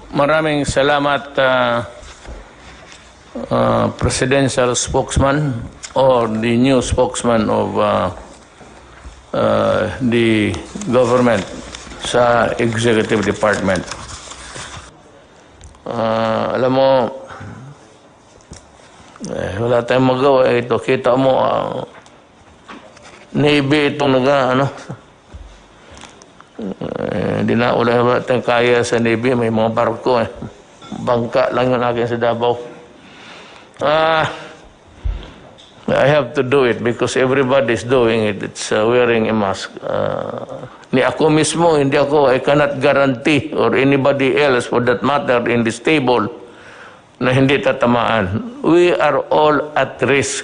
Maraming salamat, presidential spokesman or the new spokesman of the government sa executive department. Alam mo, wala tayong magawa. Ito, kita mo, Navy itong hindi na wala tayong kaya sa Navy, may mga barko bangka lang yun akin sa Davao. I have to do it because everybody's doing it. It's wearing a mask. Ni ako mismo, hindi ako, I cannot guarantee or anybody else for that matter in this table na hindi tatamaan. We are all at risk.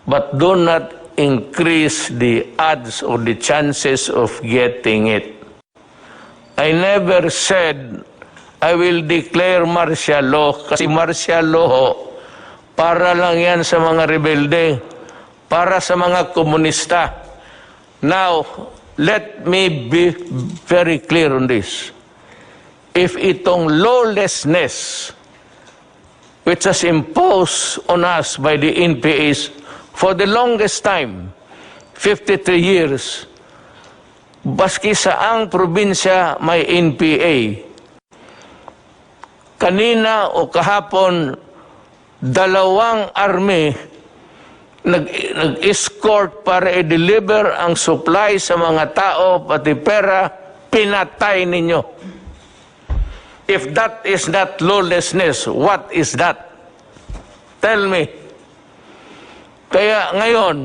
But do not increase the odds or the chances of getting it. I never said I will declare martial law kasi martial law para lang yan sa mga rebelde, para sa mga komunista. Now, let me be very clear on this. If itong lawlessness which was imposed on us by the NPAs for the longest time, 53 years, baski saang probinsya may NPA. Kanina o kahapon, 2 army nag-escort para i-deliver ang supply sa mga tao, pati pera, pinatay ninyo. If that is not lawlessness, what is that? Tell me. Kaya ngayon,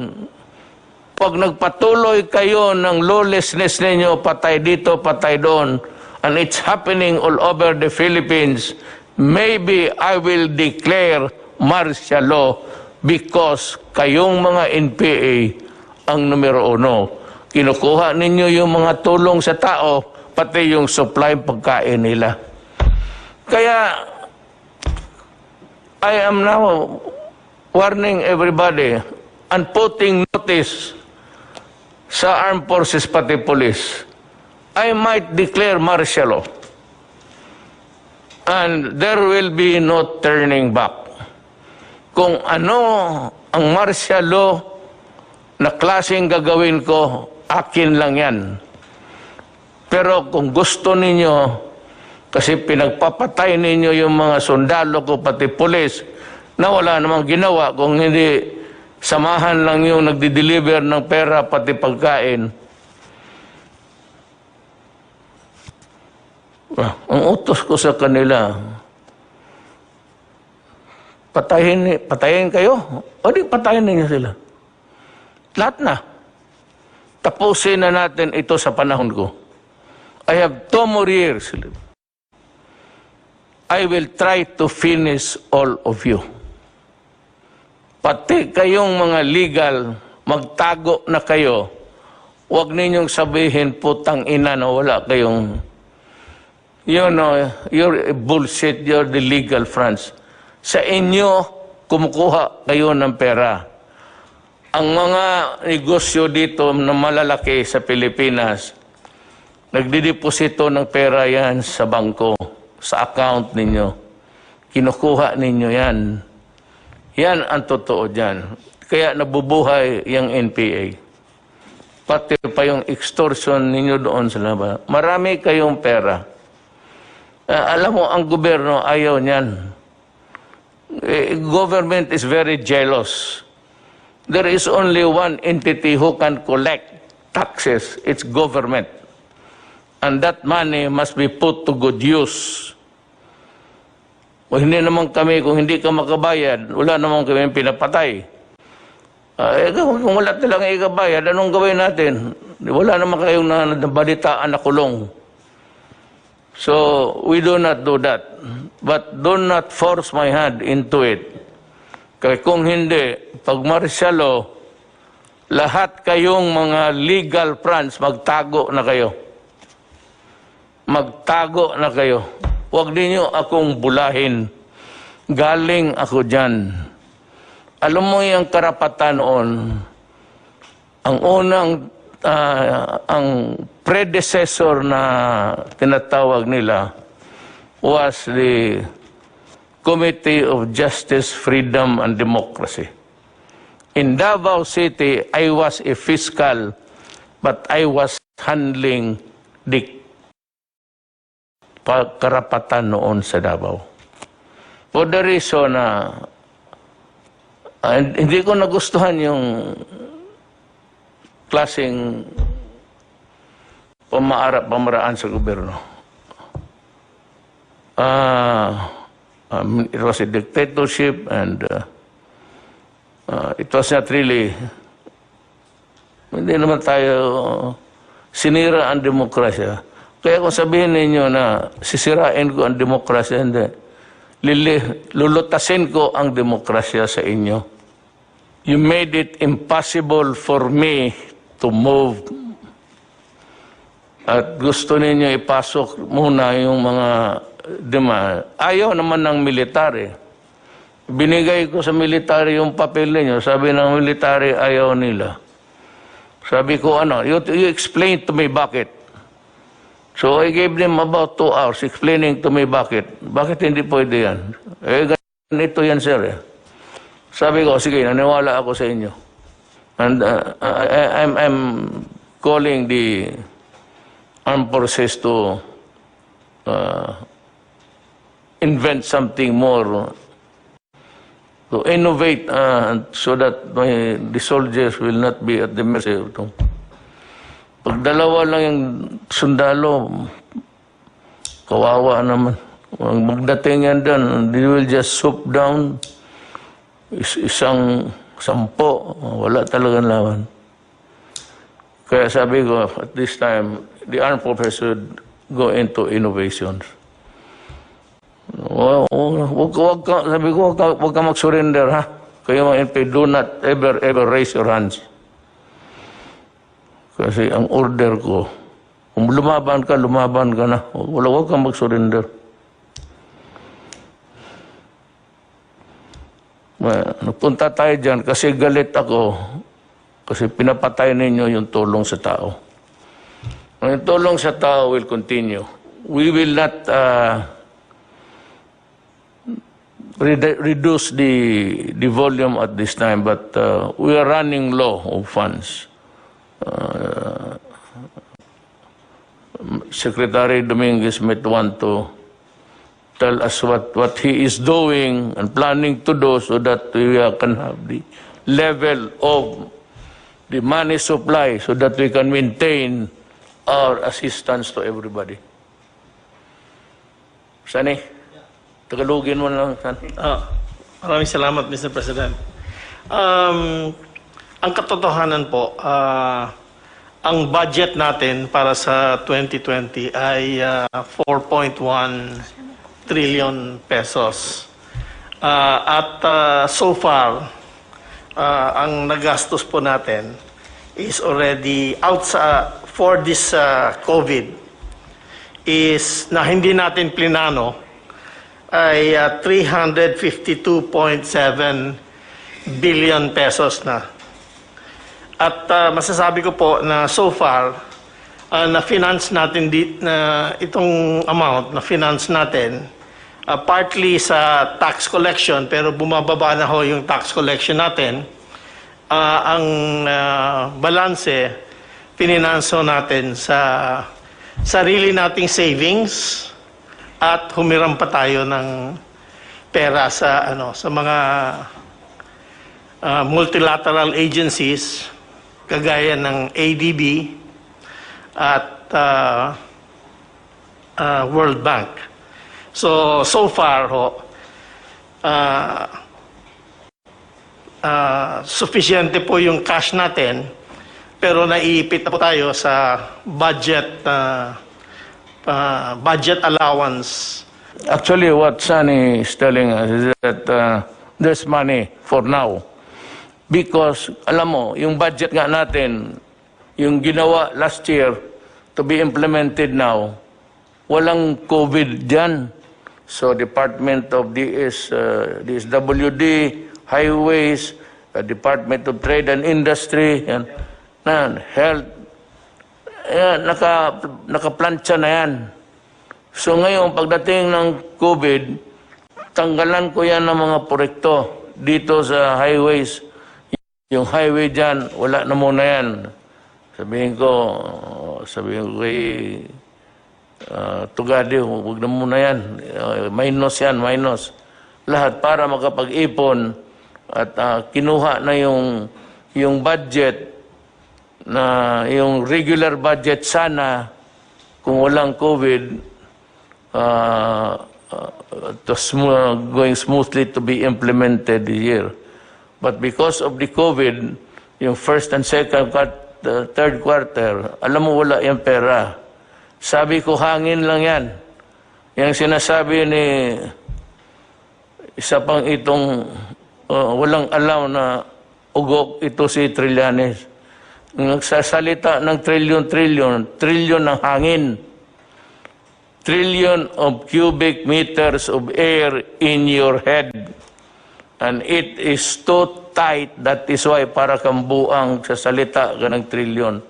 pag nagpatuloy kayo ng lawlessness ninyo, patay dito, patay doon, and it's happening all over the Philippines, maybe I will declare martial law because kayong mga NPA ang numero 1. Kinukuha ninyo yung mga tulong sa tao, pati yung supply pagkain nila. Kaya, I am now warning everybody and putting notice sa armed forces pati police. I might declare martial law. And there will be no turning back. Kung ano ang martial law na klaseng gagawin ko, akin lang yan. Pero kung gusto ninyo, kasi pinagpapatay ninyo yung mga sundalo ko pati pulis na wala namang ginawa kung hindi samahan lang yung nagdi-deliver ng pera pati pagkain. Ang utos ko sa kanila, patayin kayo. O di patayin ninyo sila. Lahat na. Tapusin na natin ito sa panahon ko. I have 2 more years. I will try to finish all of you. Pati kayong mga legal, magtago na kayo. Huwag ninyong sabihin, putang ina na wala kayong, you know, you're bullshit, you're the legal fronts. Sa inyo, kumukuha kayo ng pera. Ang mga negosyo dito na malalaki sa Pilipinas, nagdideposito ng pera yan sa bangko, sa account ninyo. Kinukuha ninyo yan. Yan ang totoo dyan. Kaya nabubuhay yung NPA. Pati pa yung extortion ninyo doon sa labas. Marami kayong pera. Alam mo, ang gobyerno ayaw niyan. Government is very jealous. There is only one entity who can collect taxes. It's government. And that money must be put to good use. O hindi naman kami, kung hindi ka makabayad, wala naman kami pinapatay. Kung wala talagang ikabayad, anong gawin natin? Wala naman kayong nabalitaan na kulong. So, we do not do that. But do not force my hand into it. Kaya kung hindi, pag martial law, lahat kayong mga legal fronts, magtago na kayo. Magtago na kayo. Huwag ninyo akong bulahin. Galing ako dyan. Alam mo yung karapatan noon, ang unang, ang predecessor na tinatawag nila, was the Committee of Justice, Freedom, and Democracy. In Davao City, I was a fiscal, but I was handling the karapatan noon sa Davao. For the reason na hindi ko nagustuhan yung klaseng pamaraan sa gobyerno. It was a dictatorship and it was not really, hindi naman tayo sinira ang demokrasya. Kaya kung sabihin ninyo na sisirain ko ang demokrasya, hindi. Lulutasin ko ang demokrasya sa inyo. You made it impossible for me to move. At gusto ninyo ipasok muna yung mga ayaw naman ng military. Binigay ko sa military yung papel ninyo. Sabi ng military, ayaw nila. Sabi ko, you explain to me bakit. So I gave them about 2 hours explaining to me bakit. Bakit hindi pwede yan? Ganito yan, sir. Sabi ko, sige, naniwala ako sa inyo. And I'm calling the armed forces to invent something more, to innovate so that the soldiers will not be at the mercy of them. Pag dalawa lang yung sundalo, kawawa naman. Magdating yan doon, they will just swoop down. Isang 10, wala talagang laban. Kaya sabi ko, at this time, the armed forces should go into innovations. Sabi ko, huwag ka mag-surrender, ha? Kayo mga NP, do not ever raise your hands. Kasi ang order ko, kung lumaban ka na. Huwag kang mag-surrender. Napunta tayo dyan kasi galit ako kasi pinapatay ninyo yung tulong sa tao. Yung tulong sa tao will continue. We will not reduce the volume at this time, but we are running low of funds. Secretary Dominguez might want to tell us what he is doing and planning to do so that we can have the level of the money supply so that we can maintain our assistance to everybody. Sani? Tagalogin mo lang, Sani. Maraming salamat, Mr. President. Ang katotohanan po, ang budget natin para sa 2020 ay 4.1 trillion pesos. At so far, ang nagastos po natin is already for this COVID is na hindi natin plinano ay 352.7 billion pesos na. At masasabi ko po na so far, na-finance natin itong amount, na-finance natin partly sa tax collection, pero bumababa na ho yung tax collection natin. Ang balanse, pininanso natin sa sarili nating savings at humiram pa tayo ng pera sa mga multilateral agencies kagaya ng ADB at World Bank. So far ho, sufficiente po yung cash natin, pero naiipit na po tayo sa budget allowance. Actually, what Sunny is telling us is that there's money for now. Because, alam mo, yung budget nga natin, yung ginawa last year to be implemented now, walang COVID dyan. So, Department of DSWD, Highways, Department of Trade and Industry, Health, nakaplantsa na yan. So ngayon, pagdating ng COVID, tanggalan ko yan ng mga proyekto dito sa highways. Yung highway dyan, wala na muna yan. Sabihin ko kay Tugadi, huwag na muna yan. Minus yan, minus. Lahat para makapag-ipon at kinuha na yung budget na yung regular budget sana kung walang COVID going smoothly to be implemented this year. But because of the COVID, yung first and second, third quarter, alam mo wala yung pera. Sabi ko, hangin lang yan. Yung sinasabi ni isa pang itong walang alam na ugok, ito si Trillanes. Nagsasalita ng trillion ng hangin. Trillion of cubic meters of air in your head. And it is too tight. That is why para kang buang sa salita ka ng trillion.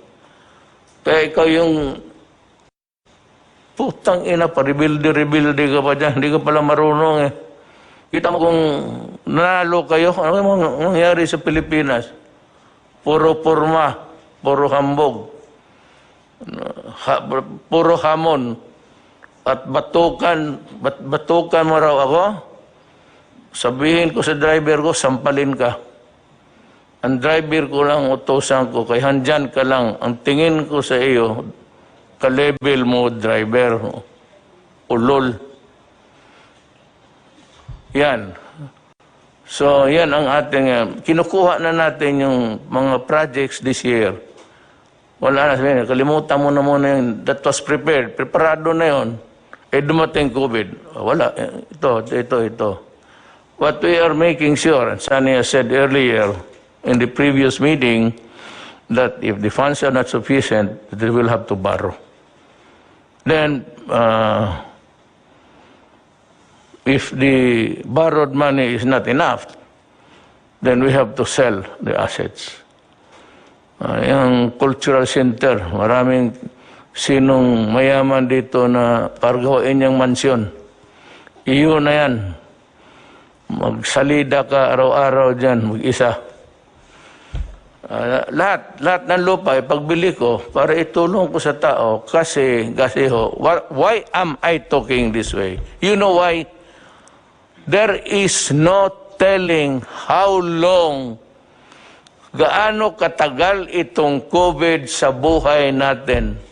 Kaya ikaw yung putang ina, pa-rebuilde ka pa dyan. Hindi ka pala marunong eh. Kita mo kung nanalo kayo, ano yung nangyari sa Pilipinas? Puro porma, puro hambog, puro hamon. At batukan mo raw ako, sabihin ko sa driver ko, sampalin ka. Ang driver ko lang, utosan ko, kay handyan ka lang. Ang tingin ko sa iyo, ka-level mo, driver. Ulol. Yan. So, yan ang ating, kinukuha na natin yung mga projects this year. Wala na sabihin, kalimutan mo na muna yung, that was prepared. Preparado na yun. Eh, dumating COVID. Wala. Ito. What we are making sure, and Sunny has said earlier in the previous meeting, that if the funds are not sufficient, they will have to borrow. Then, if the borrowed money is not enough, then we have to sell the assets. Yung cultural center, maraming sinong mayaman dito na pargawain niyang mansyon. Iyo na yan. Magsalida ka araw-araw dyan, mag-isa. Lahat ng lupa, pagbili ko, para itulong ko sa tao, kasi why am I talking this way? You know why? There is no telling how long, gaano katagal itong COVID sa buhay natin.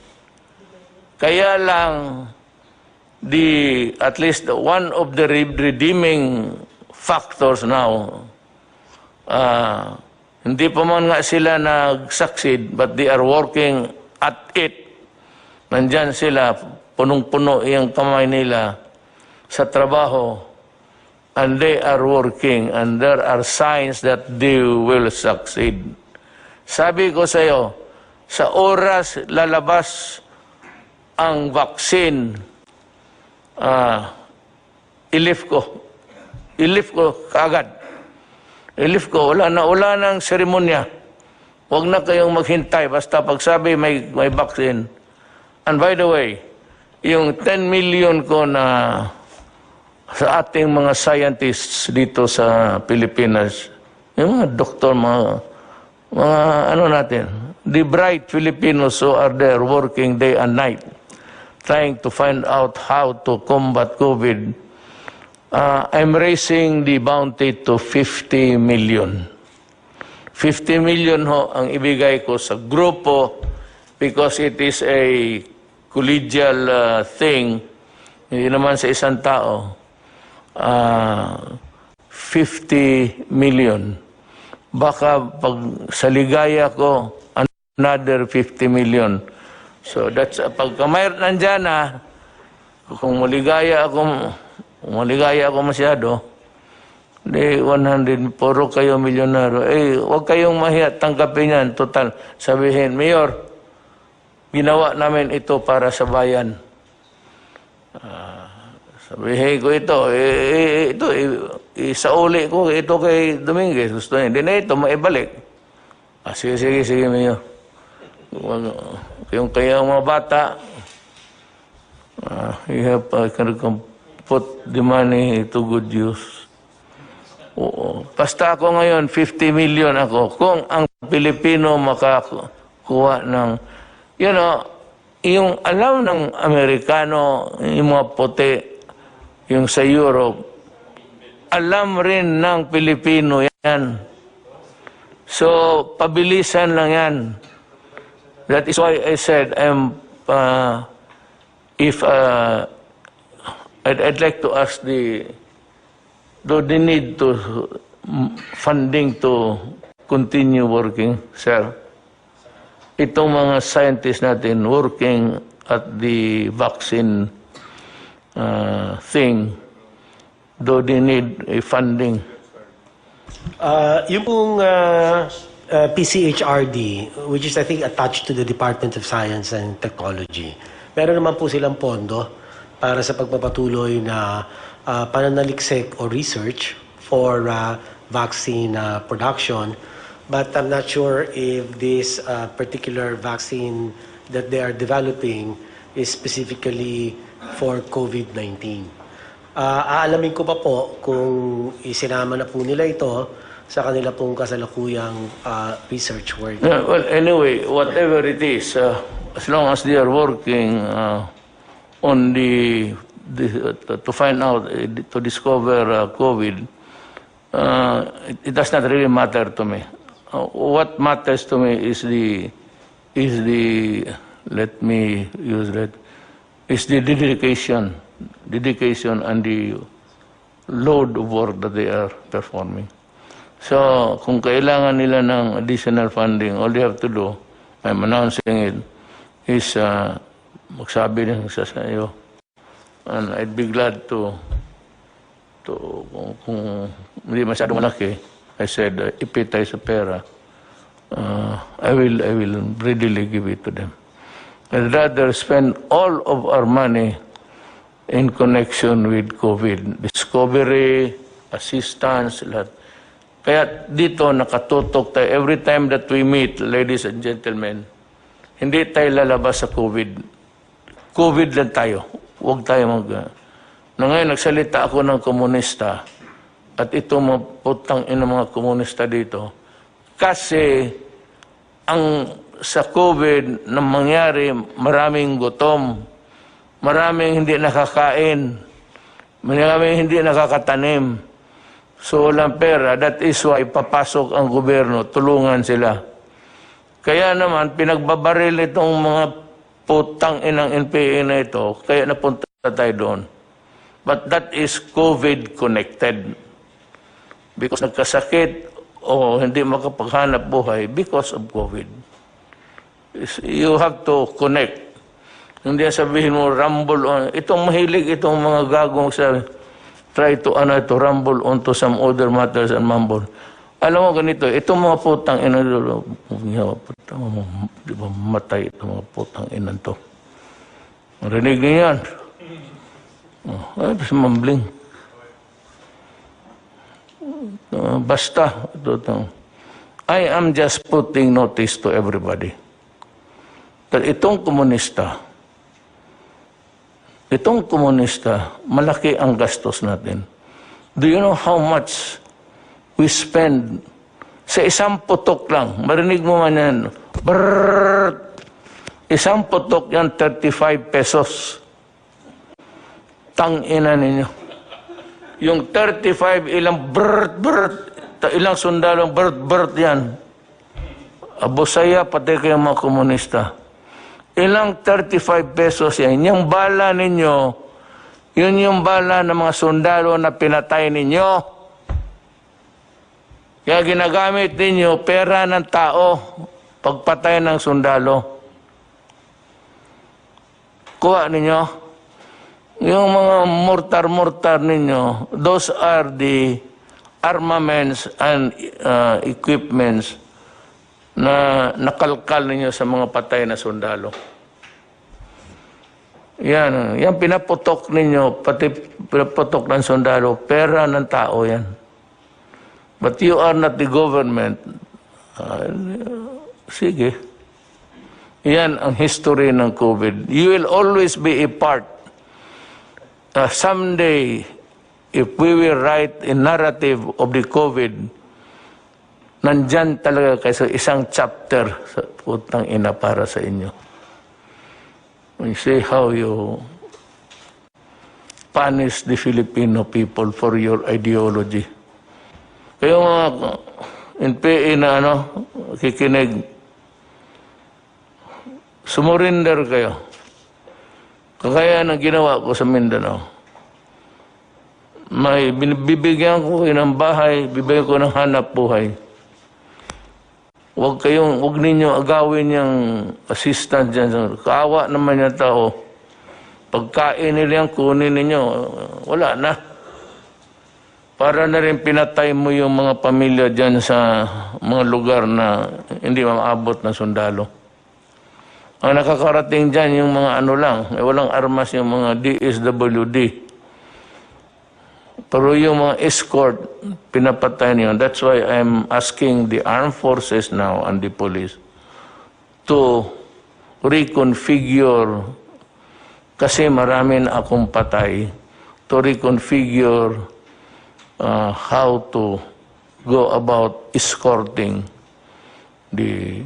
Kaya lang, at least one of the redeeming factors now, hindi pa man nga sila nag-succeed, but they are working at it. Nandyan sila, punong-puno yung kamay nila sa trabaho, and they are working, and there are signs that they will succeed. Sabi ko sa iyo, sa oras lalabas ang vaccine, i-lift ko kaagad. I-lift ko, wala nang seremonya. Huwag na kayong maghintay, basta pag sabi may vaccine. And by the way, yung 10 million ko na sa ating mga scientists dito sa Pilipinas, yung mga doktor, mga ano natin, the bright Filipinos who are there working day and night, trying to find out how to combat COVID, I'm raising the bounty to 50 million. 50 million ho ang ibigay ko sa grupo because it is a collegial thing, hindi naman sa isang tao. 50 million. Baka pag sa ligaya ko, another 50 million. So that's, pagka mayroon nandyan kung maligaya ako masyado, di 100, puro kayo milyonaryo. Huwag kayong mahiya, tanggapin yan, total. Sabihin, Mayor, ginawa namin ito para sa bayan. Sabihin ko ito, isauli ko ito kay Dominguez. Gusto niya, hindi na ito, maibalik. Sige, Mayor. Yung kaya mga bata, Can put the money to good use. Oo. Basta ako ngayon, 50 million ako. Kung ang Pilipino makakuha ng, yung alam ng Amerikano, yung mga puti, yung sa Europe, alam rin ng Pilipino yan. So, pabilisan lang yan. That is why I said, I'd like to ask do they need to funding to continue working, sir? Itong mga scientists natin working at the vaccine thing, do they need a funding? Yung pong PCHRD, which is I think attached to the Department of Science and Technology, meron naman po silang pondo para sa pagpapatuloy na pananaliksik o research for vaccine production. But I'm not sure if this particular vaccine that they are developing is specifically for COVID-19. Aalamin ko pa po kung isinama na po nila ito sa kanila pong kasalukuyang research work. Well, anyway, whatever it is, as long as they are working on to find out, to discover COVID, it does not really matter to me. What matters to me is the let me use that, is the dedication and the load of work that they are performing. So, kung kailangan nila ng additional funding, all they have to do, I'm announcing it, is magsabi din sa iyo. And I'd be glad to kung hindi masyadong malaki, I said, ipitay sa pera, I will readily give it to them. I'd rather spend all of our money in connection with COVID. Discovery, assistance, lahat. Kaya dito nakatutok tayo. Every time that we meet, ladies and gentlemen, hindi tayo lalabas sa COVID. COVID lang tayo. Huwag tayo na ngayon, nagsalita ako ng komunista at ito mga putang ina mga komunista dito. Kasi sa COVID na mangyari, maraming gutom, maraming hindi nakakain, maraming hindi nakakatanim. So walang pera. That is why papasok ang gobyerno, tulungan sila. Kaya naman, pinagbabaril itong mga putang inang NPA na ito, kaya napunta tayo doon. But that is COVID-connected. Because nagkasakit o hindi makapaghanap buhay because of COVID. You have to connect. Hindi sabihin mo, rumble on. Itong mahilig, itong mga gagong sa try to rumble onto some other matters and mumble. Alam mo ganito, itong mga putang ina, di ba matay itong mga putang inan to. Marinig niyo yan. Ay, mumbling. Basta. I am just putting notice to everybody that itong komunista, malaki ang gastos natin. Do you know how much we spend sa isang putok lang? Marinig mo man yan. Brrrr! Isang putok yan, 35 pesos. Tang-ina ninyo. Yung 35, ilang ilang sundalong yan. Abusaya, pati kayo mga komunista. Ilang 35 pesos yan. Yung bala ninyo, yun yung bala ng mga sundalo na pinatay ninyo. Kaya ginagamit ninyo pera ng tao pagpatay ng sundalo. Kuha ninyo. Yung mga mortar ninyo, those are the armaments and equipments na nakalkal ninyo sa mga patay na sundalo. Yan pinaputok ninyo, pati pinaputok ng sundalo, pera ng tao yan. But you are not the government. Sige. Yan ang history ng COVID. You will always be a part someday, if we will write a narrative of the COVID, nandyan talaga kayo sa isang chapter sa putang ina para sa inyo. You see how you punish the Filipino people for your ideology. Kayo mga NPA na kikinig, sumurinder kayo. Kagaya ng ginawa ko sa Mindanao. Bibigyan ko kayo ng bahay, bibigyan ko ng hanap buhay. Huwag ninyo agawin yung assistant dyan. Kaawa naman yung tao. Pagkain nila yung kunin ninyo, wala na. Para na rin pinatay mo yung mga pamilya dyan sa mga lugar na hindi maabot ng sundalo. Ang nakakarating dyan yung mga walang armas yung mga DSWD. Pero yung mga escort, pinapatay niyo. That's why I'm asking the armed forces now and the police to reconfigure, kasi marami na akong patay, to reconfigure how to go about escorting the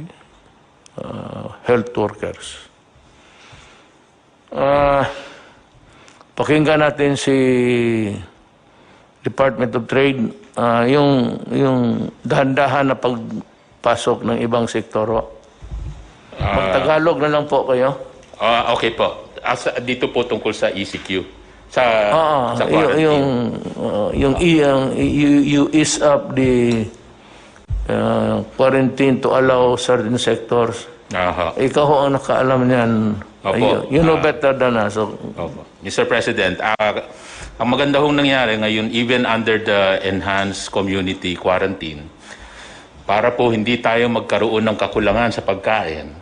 health workers. Pakinggan natin si Department of Trade, yung dahan-dahan na pagpasok ng ibang sektor. Magtagalog na lang po kayo. Okay po. Dito po tungkol sa ECQ. Sa you ease up the quarantine to allow certain sectors. Ikaw ho ang nakaalam niyan. You know better than us. Mr. President, ang maganda hong nangyari ngayon, even under the enhanced community quarantine, para po hindi tayo magkaroon ng kakulangan sa pagkain,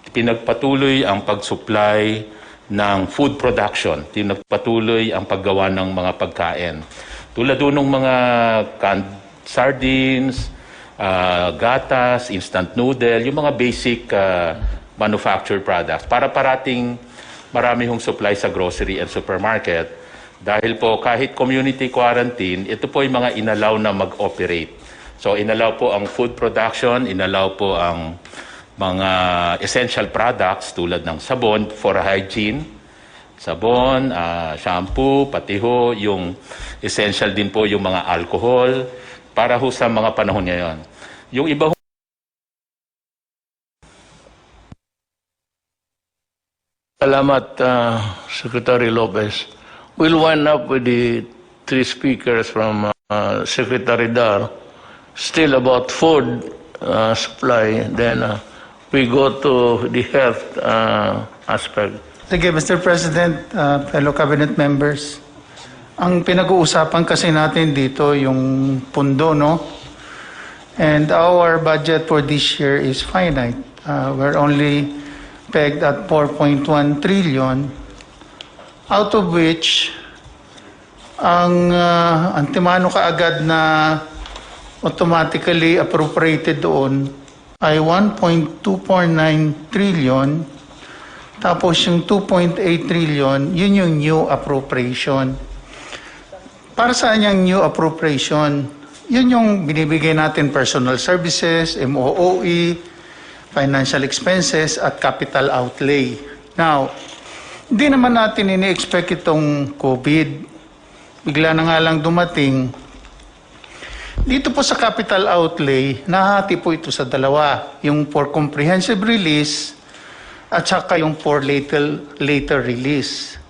pinagpatuloy ang pag-supply ng food production, pinagpatuloy ang paggawa ng mga pagkain. Tulad doon ng mga canned sardines, gatas, instant noodle, yung mga basic manufactured products, para parating marami hong supply sa grocery and supermarket. Dahil po kahit community quarantine, ito po yung mga inalaw na mag-operate. So inalaw po ang food production, inalaw po ang mga essential products tulad ng sabon for hygiene, sabon, shampoo, pati ho yung essential din po yung mga alcohol para ho sa mga panahon ngayon. Yung iba ho, Salamat, Secretary Lopez. We'll wind up with the three speakers from Secretary Dar. Still about food supply. Then we go to the health aspect. Sige, Mr. President, fellow cabinet members. Ang pinag-uusapan kasi natin dito yung pundo, no? And our budget for this year is finite. We're only pegged at 4.1 trillion, out of which ang antimano kaagad na automatically appropriated doon ay 1.249 trillion, tapos yung 2.8 trillion, yun yung new appropriation. Para saan yung new appropriation? Yun yung binibigay natin personal services, MOOE, financial expenses, at capital outlay. Now, hindi naman natin ini-expect itong COVID. Bigla na nga lang dumating. Dito po sa capital outlay, nahati po ito sa dalawa. Yung for comprehensive release at saka yung for later release.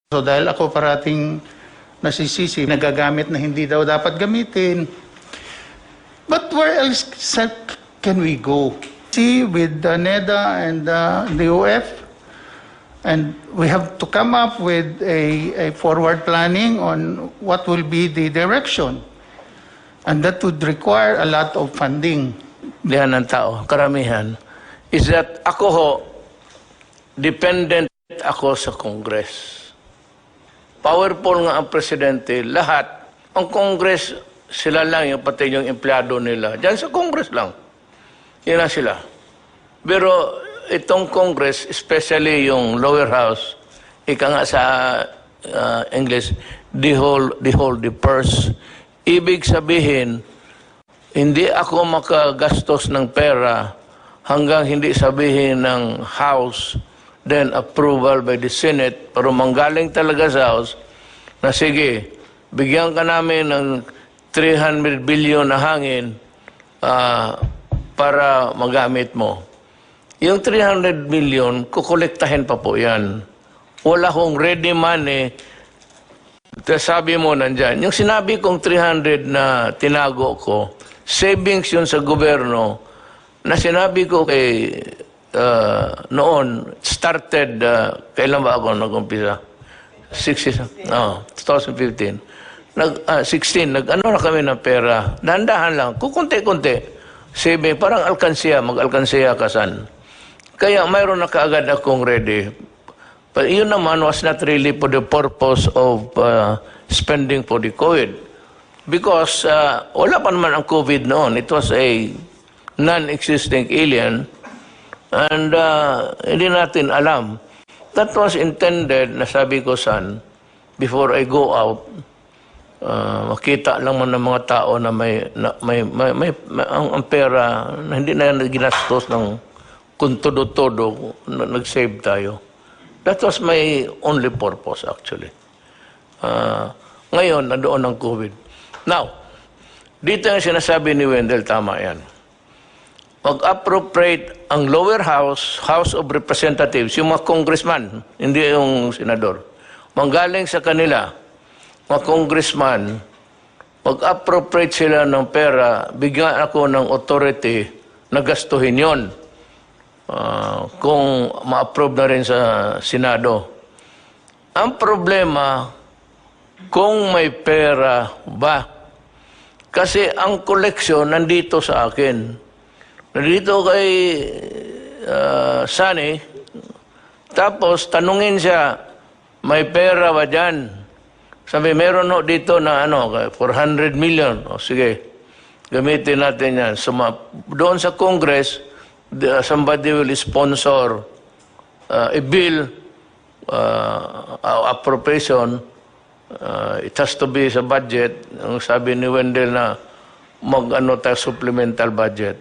So dahil ako parating nasisisi, nagagamit na hindi daw dapat gamitin. But where else can we go? See, with the NEDA and the OF, and we have to come up with a forward planning on what will be the direction. And that would require a lot of funding. Diyan ng tao, karamihan, is that ako ho, dependent ako sa Congress. Powerful nga ang presidente, lahat. Ang Congress, sila lang yung pati yung empleyado nila. Diyan sa Congress lang. Yun na sila. Pero itong Congress, especially yung lower house, ika nga sa English, the purse. Ibig sabihin, hindi ako makagastos ng pera hanggang hindi sabihin ng House, then approval by the Senate, pero manggaling talaga sa House, na sige, bigyan ka namin ng 300 billion na hangin para magamit mo. Yung 300 million, kukolektahin pa po yan. Wala kong ready money. Sabi mo nandyan. Yung sinabi kong 300 na tinago ko, savings yun sa gobyerno, na sinabi ko kay noon, started, kailan ba ako nag-umpisa? 2015. 16, nag-ano na kami ng pera. Dahan-dahan lang, kukunti-kunti. Saving, parang alkansiya, mag-alkansiya kasan. Kaya mayroon na kaagad akong ready. But yun naman was not really for the purpose of spending for the COVID. Because wala pa naman ang COVID noon. It was a non-existing alien. And hindi natin alam. That was intended, na sabi ko, son, before I go out, makita lang man ng mga tao na ang pera na hindi na ginastos ng kung todo-todo, nag-save tayo. That was my only purpose, actually. Ngayon, nandoon ang COVID. Now, dito yung sinasabi ni Wendell, tama yan. Mag-appropriate ang lower house, House of Representatives, yung mga congressman, hindi yung senador. Manggaling sa kanila, mga congressman, mag-appropriate sila ng pera, bigyan ako ng authority na gastuhin yon. Kung ma-approve na rin sa Senado. Ang problema, kung may pera ba? Kasi ang koleksyon nandito sa akin. Nandito kay Sunny, tapos tanungin siya, may pera ba dyan? Sabi, meron no dito na 400 million. O sige, gamitin natin yan. So, doon sa Congress, somebody will sponsor a bill, appropriation. It has to be sa budget. Ang sabi ni Wendell na tayo supplemental budget.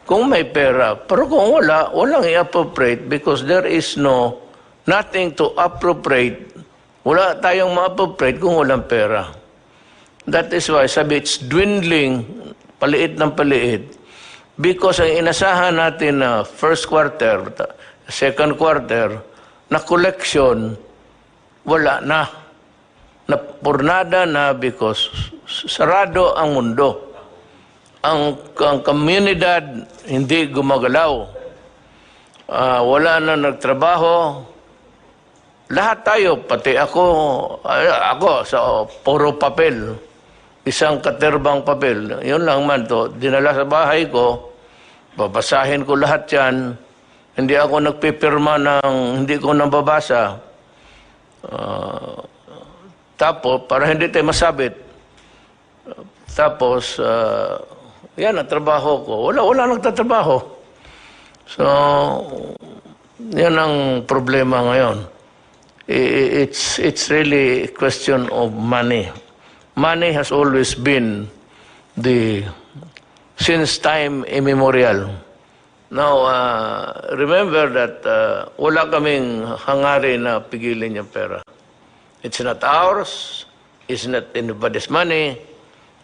Kung may pera, pero kung walang i-appropriate because there is nothing to appropriate. Wala tayong ma-appropriate kung walang pera. That is why sabi it's dwindling, paliit ng paliit. Because ang inasahan natin na first quarter, second quarter, na collection, wala na. Napurnada na because sarado ang mundo. Ang komunidad hindi gumagalaw. Wala na nagtrabaho. Lahat tayo, pati ako sa puro papel. Isang katerbang papel. Yun lang man to. Dinala sa bahay ko. Babasahin ko lahat yan. Hindi ako nagpipirma ng hindi ko nababasa. Tapos, para hindi tayo masabit. Tapos, yan ang trabaho ko. Wala nagtatrabaho. So, yan ang problema ngayon. It's really a question of money. Money has always been since time immemorial. Now, remember that wala kaming hangarin na pigilin yung pera. It's not ours, it's not anybody's money,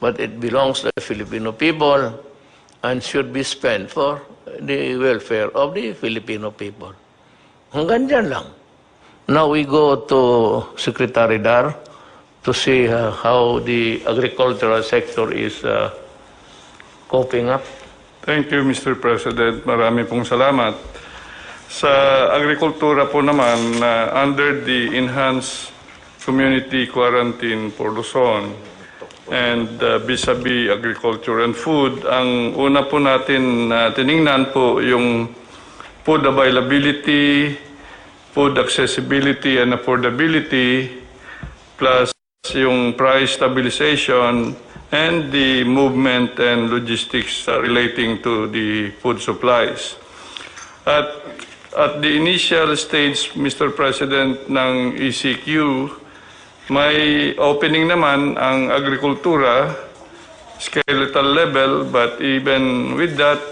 but it belongs to the Filipino people and should be spent for the welfare of the Filipino people. Hanggang dyan lang. Now we go to Secretary Dar to see how the agricultural sector is coping up. Thank you, Mr. President. Marami pong salamat. Sa agrikultura po naman, under the Enhanced Community Quarantine for Luzon and vis-a-vis agriculture and food, ang una po natin tiningnan po yung food availability, food accessibility and affordability, plus yung price stabilization and the movement and logistics relating to the food supplies. At the initial stage, Mr. President, ng ECQ, may opening naman ang agrikultura, skeletal level, but even with that,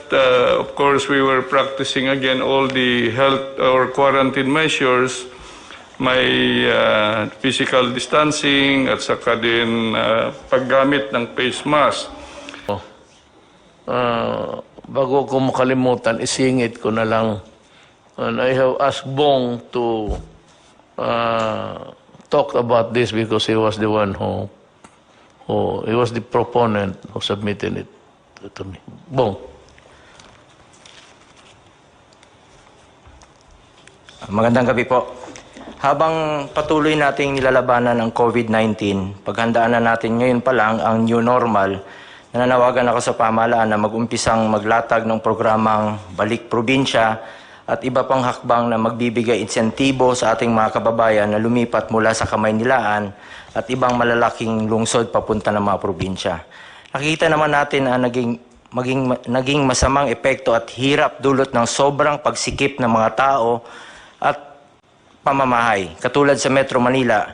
of course, we were practicing again all the health or quarantine measures, may physical distancing at saka din paggamit ng face mask. Bago ko makalimutan, isingit ko na lang. And I have asked Bong to talk about this because he was the one who he was the proponent who submitted it to me. Bong. Magandang gabi po. Habang patuloy nating nilalabanan ang COVID-19, paghandaan na natin ngayon pa lang ang new normal, nananawagan ako sa pamahalaan na mag-umpisang maglatag ng programang Balik Probinsya at iba pang hakbang na magbibigay insentibo sa ating mga kababayan na lumipat mula sa Kamaynilaan at ibang malalaking lungsod papunta ng mga probinsya. Nakikita naman natin ang naging masamang epekto at hirap dulot ng sobrang pagsikip ng mga tao at pamamahay. Katulad sa Metro Manila,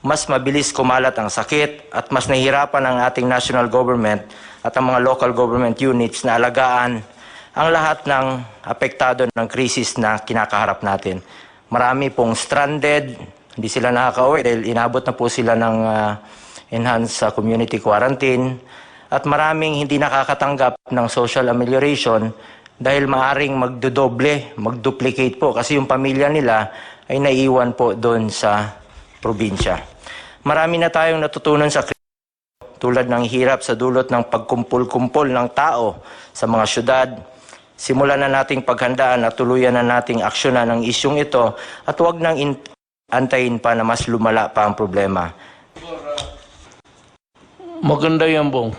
mas mabilis kumalat ang sakit at mas nahihirapan ang ating national government at ang mga local government units na alagaan ang lahat ng apektado ng krisis na kinakaharap natin. Marami pong stranded, hindi sila nakaka-uwi dahil inabot na po sila ng enhanced community quarantine at maraming hindi nakakatanggap ng social amelioration dahil maaring magduplicate po kasi yung pamilya nila ay naiiwan po doon sa probinsya. Marami na tayong natutunan sa tulad ng hirap sa dulot ng pagkumpul-kumpul ng tao sa mga syudad. Simulan na nating paghandaan at tuluyan na nating aksyonan ang isyong ito at huwag nang antayin pa na mas lumala pa ang problema. Maganda yan, Bong.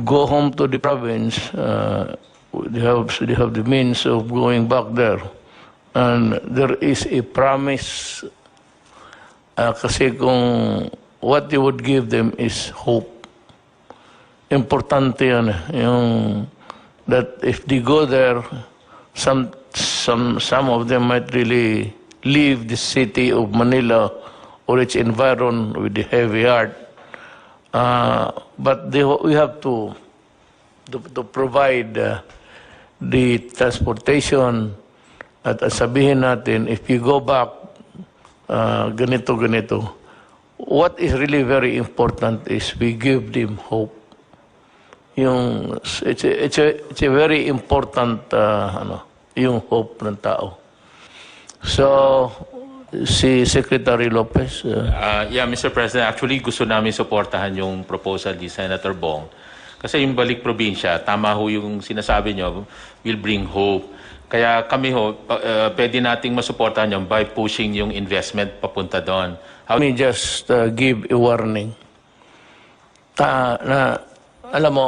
Go home to the province. They have the means of going back there. And there is a promise kasi kung what you would give them is hope. Importante yan yung that if they go there, some of them might really leave the city of Manila or its environment with a heavy heart. But we have to provide the transportation at sabihin natin, if you go back, ganito. What is really very important is we give them hope. It's a very important yung hope ng tao. So, si Secretary Lopez. Yeah, Mr. President, actually gusto namin suportahan yung proposal ni Senator Bong. Kasi yung Balik Probinsya, tama ho yung sinasabi nyo, will bring hope. Kaya kami ho, pwede nating masuportahan yun by pushing yung investment papunta doon. Let me just give a warning. Alam mo,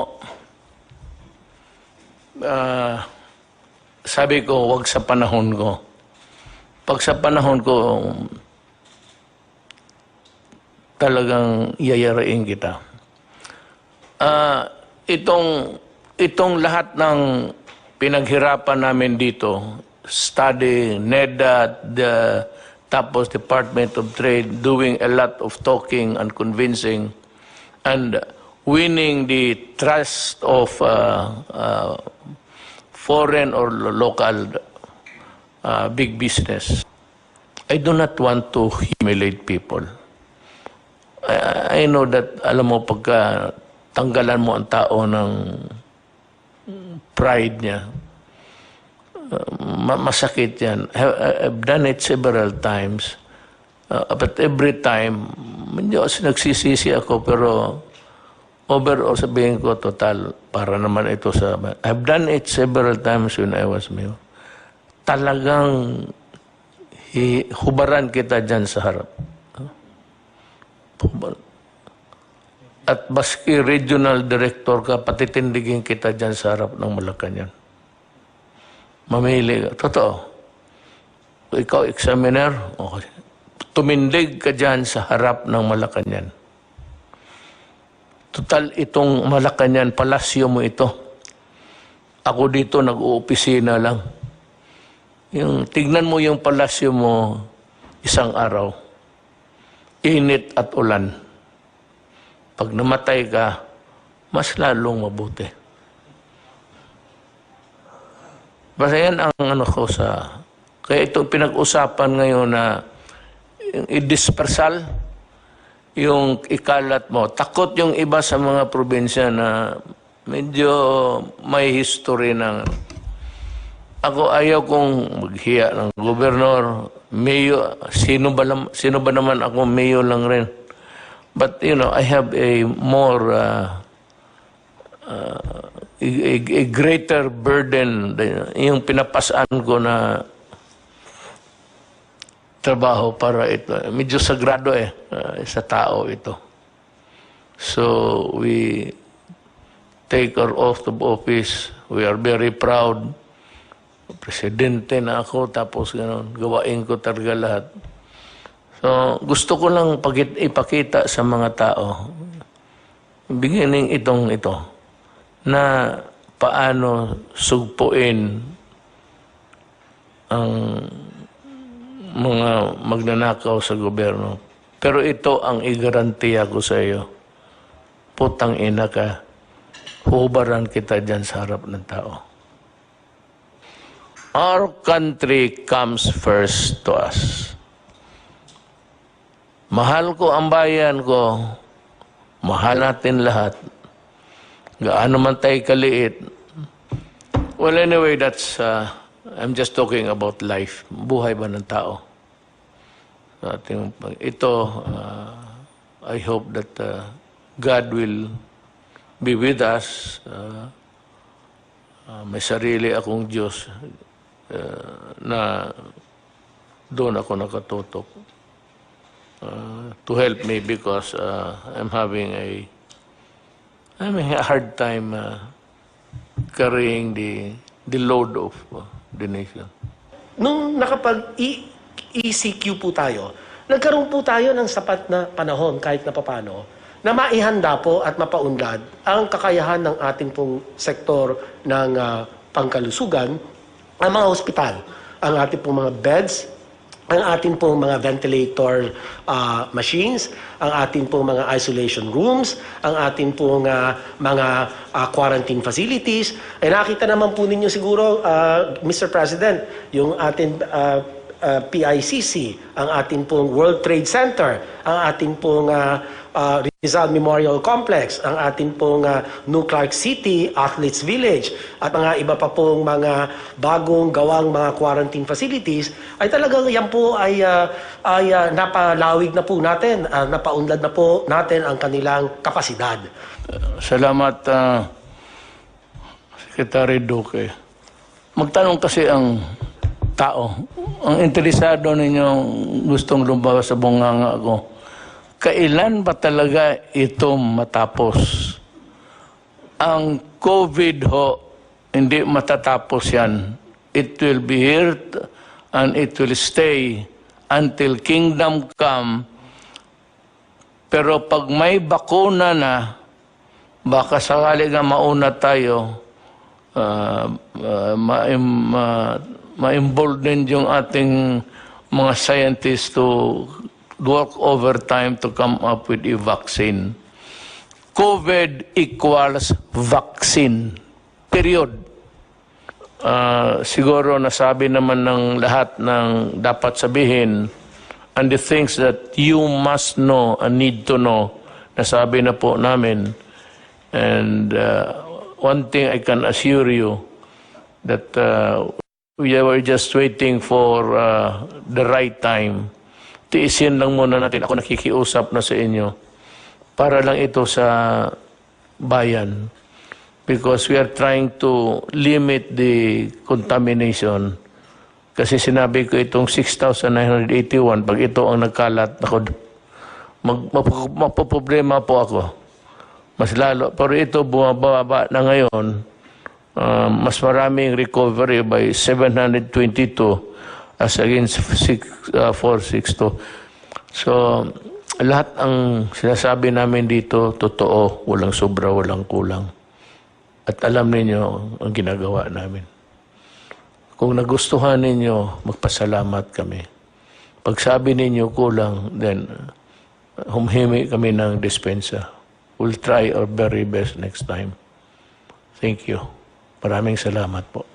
sabi ko, wag sa panahon ko. Pag sa panahon ko, talagang yayarain kita. Itong lahat ng pinaghirapan namin dito, study, NEDA, tapos Department of Trade, doing a lot of talking and convincing, and winning the trust of foreign or local big business. I do not want to humiliate people. I know that, alam mo, pagka tanggalan mo ang tao ng pride niya, masakit yan. I've done it several times. But every time, hindi ako nagsisisi ako, pero overall sabihin ko, total, para naman ito sa... I've done it several times when I was mayor. Talagang hubaran kita dyan sa harap. At baski regional director ka, patitindigin kita dyan sa harap ng Malacanang. Mamili ka. Totoo. Ikaw, examiner, okay. Tumindig ka dyan sa harap ng Malacanang. Total, itong Malacanang palasyo mo ito. Ako dito nag-uopisina lang. Tignan mo yung palasyo mo isang araw. Init at ulan. Pag namatay ka, mas lalong mabuti. Basta yan ang ko sa... Kaya ito pinag-usapan ngayon na i-dispersal, yung ikalat mo. Takot yung iba sa mga probinsya na medyo may history ng... Ako ayaw kong maghiya ng gobernador, mayor, sino ba naman ako, mayor lang rin. But, I have a more, a greater burden, yung pinapasaan ko na trabaho para ito. Medyo sagrado sa tao ito. So, we take our oath of office. We are very proud. Presidente na ako, tapos gano'n, gawain ko talaga lahat. So, gusto ko lang ipakita sa mga tao, beginning ito, na paano sugpuin ang mga magnanakaw sa gobyerno. Pero ito ang igarantiya ko sa iyo. Putang ina ka, hubaran kita dyan sa harap ng tao. Our country comes first to us. Mahal ko ang bayan ko, mahal natin lahat. Gaano man tayo kaliit. Well, anyway, I'm just talking about life. Buhay ba ng tao? Ito, I hope that God will be with us. May sarili akong Diyos na doon ako nakatutok to help me because I'm having a hard time carrying the load of the nation. Nung nakapag-ECQ po tayo, nagkaroon po tayo ng sapat na panahon kahit na papano na maihanda po at mapaunlad ang kakayahan ng ating pong sektor ng pangkalusugan, ang mga ospital, ang ating pong mga beds, ang ating pong mga ventilator machines, ang ating pong mga isolation rooms, ang ating pong mga quarantine facilities. Ay nakita naman po ninyo siguro, Mr. President, yung ating PICC, ang ating pong World Trade Center, ang ating pong Rizal Memorial Complex, ang ating pong New Clark City Athletes Village, at mga iba pa pong mga bagong gawang mga quarantine facilities, ay talagang yan po ay napalawig na po natin, napaunlad na po natin ang kanilang kapasidad. Salamat, Secretary Duque. Magtanong kasi ang tao, ang interesado ninyong gustong lumabas sa bunganga ko, kailan ba talaga ito matapos? Ang COVID ho, hindi matatapos yan. It will be here and it will stay until kingdom come. Pero pag may bakuna na, baka sakali nga mauna tayo, ma-involve din yung ating mga scientists to work overtime to come up with a vaccine. COVID equals vaccine. Period. Siguro nasabi naman ng lahat ng dapat sabihin, and the things that you must know and need to know, nasabi na po namin. And one thing I can assure you, that we were just waiting for the right time. Tiisin lang muna natin. Ako nakikiusap na sa inyo para lang ito sa bayan. Because we are trying to limit the contamination. Kasi sinabi ko itong 6,981, pag ito ang nagkalat, ako, mapoproblema po ako. Mas lalo. Pero ito bumababa na ngayon. Mas maraming recovery by 722 as against 462. So, lahat ang sinasabi namin dito, totoo, walang sobra, walang kulang. At alam ninyo ang ginagawa namin. Kung nagustuhan ninyo, magpasalamat kami. Pag sabi ninyo kulang, then humhimi kami ng dispensa. We'll try our very best next time. Thank you. Maraming salamat po.